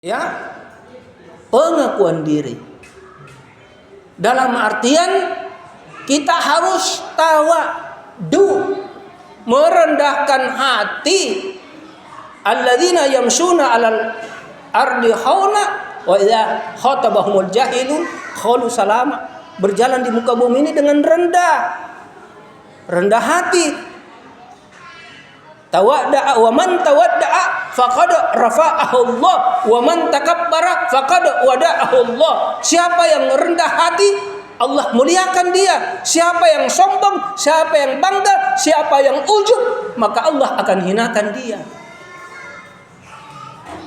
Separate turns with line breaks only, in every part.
Ya, pengakuan diri. Dalam artian kita harus tawadu, merendahkan hati. Alladzina yamshuna 'alal ardi hauna wa idza khatabahumul jahilun qalu salama. Berjalan di muka bumi ini dengan rendah hati. Tawadda'a wa man tawadda'a faqad rafa'ahu Allah wa man takabbara faqad wada'ahu Allah. Siapa yang rendah hati, Allah muliakan dia. Siapa yang sombong, siapa yang bangga, siapa yang ujub, maka Allah akan hinakan dia.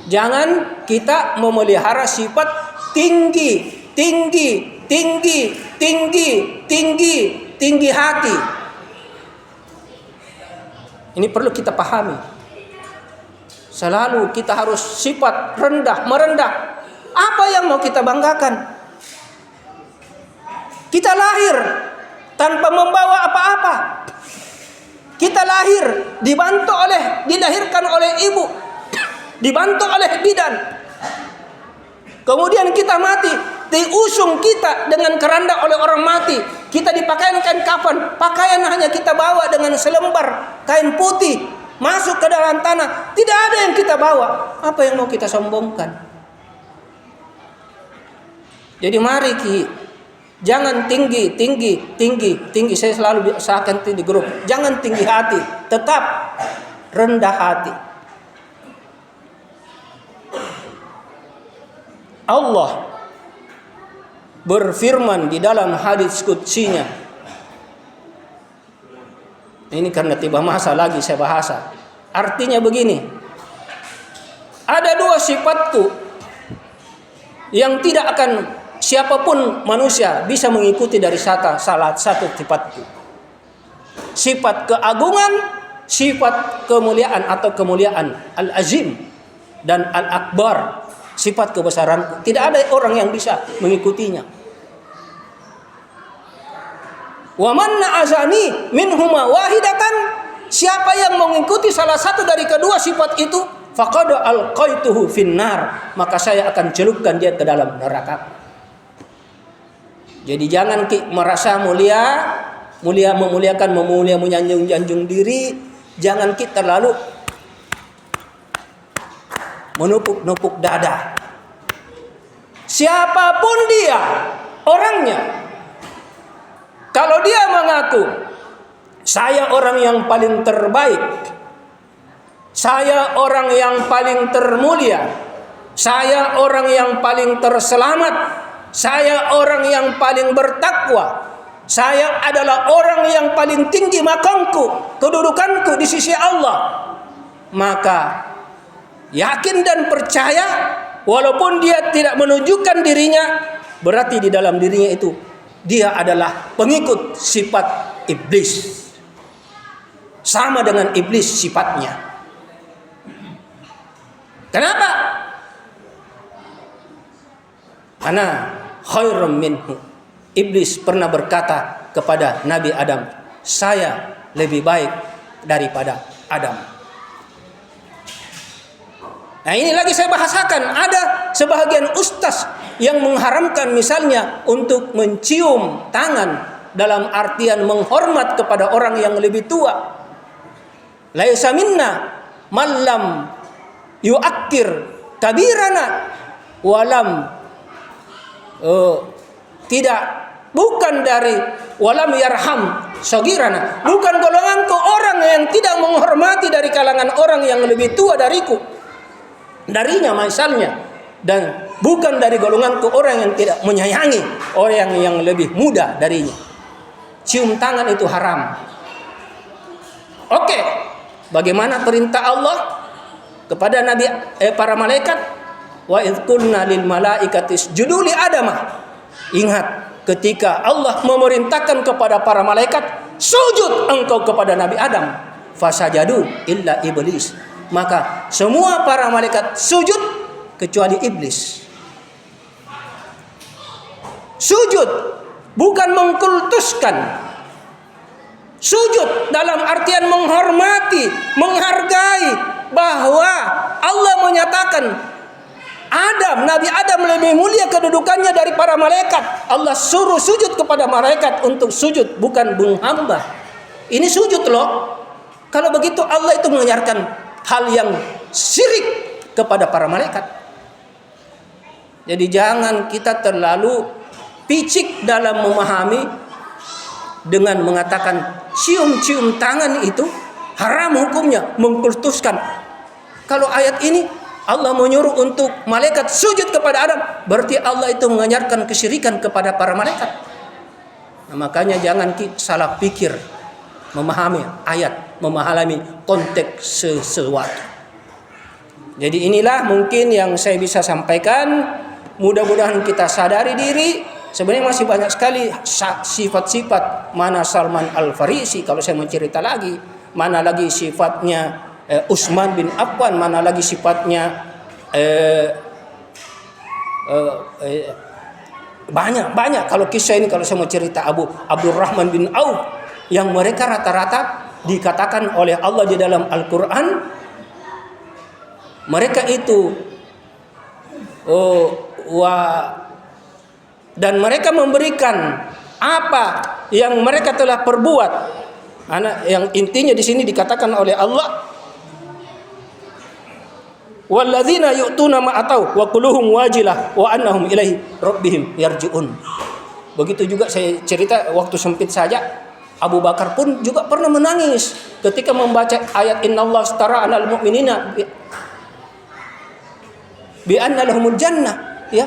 Jangan kita memelihara sifat tinggi hati. Ini perlu kita pahami. Selalu kita harus sifat merendah. Apa yang mau kita banggakan? Kita lahir tanpa membawa apa-apa. Kita lahir dilahirkan oleh ibu, dibantu oleh bidan. Kemudian kita mati, diusung kita dengan keranda oleh orang mati. Kita dipakaikan kafan, pakaian hanya kita bawa dengan selembar kain putih, masuk ke dalam tanah. Tidak ada yang kita bawa. Apa yang mau kita sombongkan? Jadi mari jangan tinggi. Saya selalu usahakan di grup. Jangan tinggi hati, tetap rendah hati. Allah berfirman di dalam hadis qudsinya. Ini karena tiba masa lagi saya bahasa. Artinya begini. Ada dua sifatku yang tidak akan siapapun manusia bisa mengikuti dari salah satu sifatku. Sifat keagungan, sifat kemuliaan atau kemuliaan al-azim dan al-akbar. Sifat kebesaranku. Tidak ada orang yang bisa mengikutinya. Wa man na'azani minhuma wahidatan, siapa yang mengikuti salah satu dari kedua sifat itu, faqad alqaituhu finnar, maka saya akan celupkan dia ke dalam neraka. Jadi jangan merasa memuliakan, menyanjung diri. Jangan kita terlalu menupuk dada. Siapapun dia orangnya, kalau dia mengaku saya orang yang paling terbaik, saya orang yang paling termulia, saya orang yang paling terselamat, saya orang yang paling bertakwa, saya adalah orang yang paling tinggi makamku, kedudukanku di sisi Allah, maka yakin dan percaya, walaupun dia tidak menunjukkan dirinya, berarti di dalam dirinya itu dia adalah pengikut sifat iblis. Sama dengan iblis sifatnya. Kenapa? Karena khairum minhu. Iblis pernah berkata kepada Nabi Adam, saya lebih baik daripada Adam. Nah ini lagi saya bahasakan, ada sebahagian ustaz yang mengharamkan misalnya untuk mencium tangan dalam artian menghormat kepada orang yang lebih tua. Laisa minna man lam yu'akkir kabirana walam bukan dari walam yarham sagirana, bukan golonganku orang yang tidak menghormati dari kalangan orang yang lebih tua darinya misalnya, dan bukan dari golonganku orang yang tidak menyayangi orang yang lebih muda darinya. Cium tangan itu haram. Oke, bagaimana perintah Allah kepada para malaikat? Wa idz qulna lil malaikati isjudu li adama. Ingat ketika Allah memerintahkan kepada para malaikat, sujud engkau kepada Nabi Adam. Fasajadu illa iblis. Maka semua para malaikat sujud kecuali iblis. Sujud bukan mengkultuskan. Sujud dalam artian menghormati, menghargai, bahwa Allah menyatakan Nabi Adam lebih mulia kedudukannya dari para malaikat. Allah suruh sujud kepada malaikat untuk sujud, bukan bung hamba. Ini sujud loh. Kalau begitu Allah itu mengajarkan hal yang syirik kepada para malaikat. Jadi jangan kita terlalu picik dalam memahami dengan mengatakan cium-cium tangan itu haram hukumnya, mengkultuskan. Kalau ayat ini Allah menyuruh untuk malaikat sujud kepada Adam, berarti Allah itu mengajarkan kesyirikan kepada para malaikat. Nah, makanya jangan salah pikir memahami ayat, memahami konteks sesuatu. Jadi inilah mungkin yang saya bisa sampaikan. Mudah-mudahan kita sadari diri. Sebenarnya masih banyak sekali sifat-sifat mana Salman Al-Farisi kalau saya mau cerita lagi. Mana lagi sifatnya Utsman bin Affan, mana lagi sifatnya banyak kalau kisah ini, kalau saya mau cerita Abdurrahman bin Auf yang mereka rata-rata dikatakan oleh Allah di dalam Al-Quran mereka itu dan mereka memberikan apa yang mereka telah perbuat. Yang intinya di sini dikatakan oleh Allah, walladzina yu'tuna ma atau wa quluhum wajilah wa annahum ilaihi rabbihim yarji'un. Begitu juga saya cerita waktu sempit saja, Abu Bakar pun juga pernah menangis ketika membaca ayat innallaha astara 'alal mu'minina bi anna lahumul jannah, ya.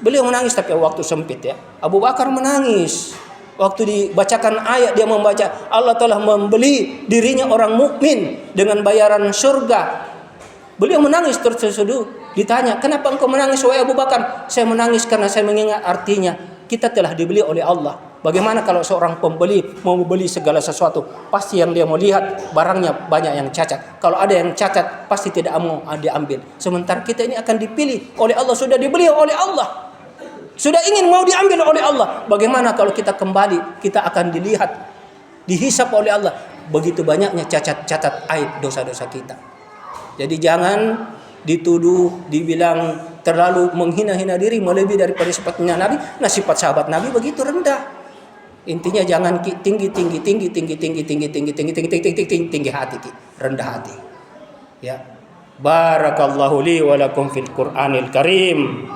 Beliau menangis tapi waktu sempit, ya. Abu Bakar menangis waktu dibacakan ayat, dia membaca Allah telah membeli dirinya orang mukmin dengan bayaran surga. Beliau menangis terseduh. Ditanya, "Kenapa engkau menangis wahai Abu Bakar?" "Saya menangis karena saya mengingat artinya kita telah dibeli oleh Allah. Bagaimana kalau seorang pembeli mau membeli segala sesuatu, pasti yang dia mau lihat barangnya banyak yang cacat. Kalau ada yang cacat, pasti tidak mau diambil. Sementara kita ini akan dipilih oleh Allah, sudah dibeli oleh Allah. Sudah ingin mau diambil oleh Allah. Bagaimana kalau kita kembali, kita akan dilihat, dihisap oleh Allah. Begitu banyaknya cacat-cacat aib dosa-dosa kita. Jadi jangan dituduh, dibilang terlalu menghina-hina diri, melebihi daripada sifatnya Nabi. Nah, sifat sahabat Nabi begitu rendah. Intinya jangan tinggi hati, rendah hati. Ya. Barakallahu li wa lakum fil Qur'anil Karim.